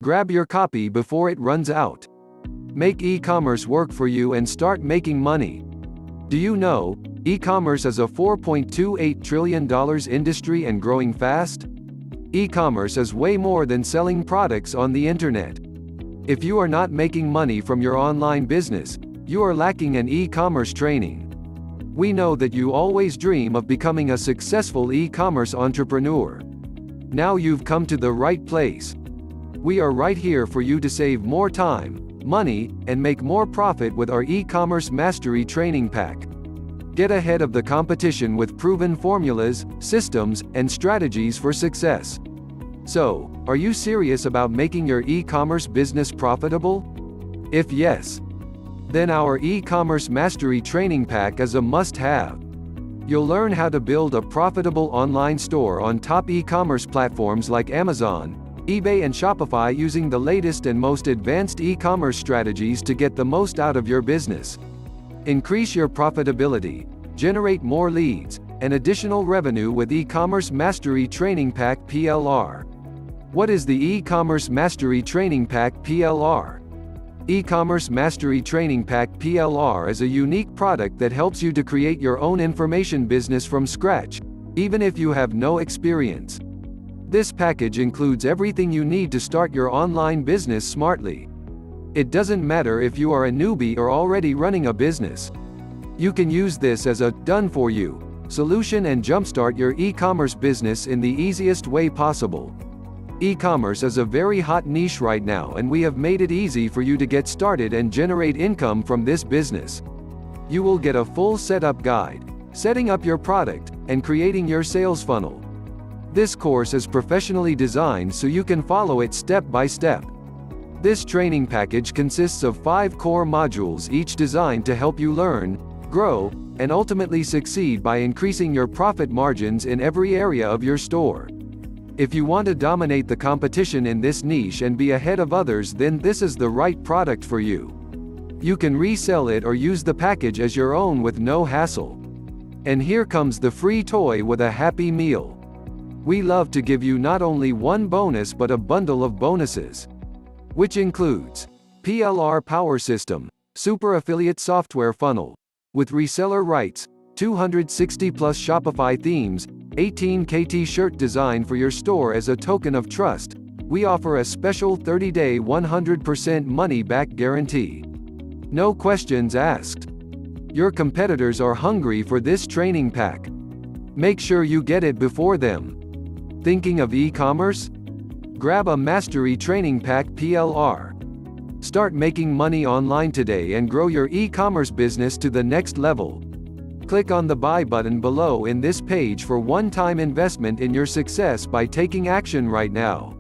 Grab your copy before it runs out. Make e-commerce work for you and start making money. Do you know, e-commerce is a $4.28 trillion industry and growing fast? E-commerce is way more than selling products on the internet. If you are not making money from your online business, you are lacking an e-commerce training. We know that you always dream of becoming a successful e-commerce entrepreneur. Now you've come to the right place. We are right here for you to save more time, money, and make more profit with our eCommerce Mastery Training Pack. Get ahead of the competition with proven formulas, systems, and strategies for success. So, are you serious about making your e-commerce business profitable? If yes, then our eCommerce Mastery Training Pack is a must-have. You'll learn how to build a profitable online store on top e-commerce platforms like Amazon, eBay and Shopify using the latest and most advanced e-commerce strategies to get the most out of your business. Increase your profitability, generate more leads, and additional revenue with eCommerce Mastery Training Pack PLR. What is the eCommerce Mastery Training Pack PLR? eCommerce Mastery Training Pack PLR is a unique product that helps you to create your own information business from scratch, even if you have no experience. This package includes everything you need to start your online business smartly. It doesn't matter if you are a newbie or already running a business. You can use this as a done-for-you solution and jumpstart your e-commerce business in the easiest way possible. E-commerce is a very hot niche right now, and we have made it easy for you to get started and generate income from this business. You will get a full setup guide, setting up your product, and creating your sales funnel. This course is professionally designed so you can follow it step by step. This training package consists of 5 core modules, each designed to help you learn, grow, and ultimately succeed by increasing your profit margins in every area of your store. If you want to dominate the competition in this niche and be ahead of others, then this is the right product for you. You can resell it or use the package as your own with no hassle. And here comes the free toy with a happy meal. We love to give you not only one bonus but a bundle of bonuses, which includes PLR Power System, Super Affiliate Software Funnel, with reseller rights, 260 plus Shopify themes, 18K t-shirt design for your store as a token of trust. We offer a special 30-day 100% money-back guarantee. No questions asked. Your competitors are hungry for this training pack. Make sure you get it before them. Thinking of e-commerce? Grab a Mastery Training Pack PLR. Start making money online today and grow your e-commerce business to the next level. Click on the buy button below in this page for one-time investment in your success by taking action right now.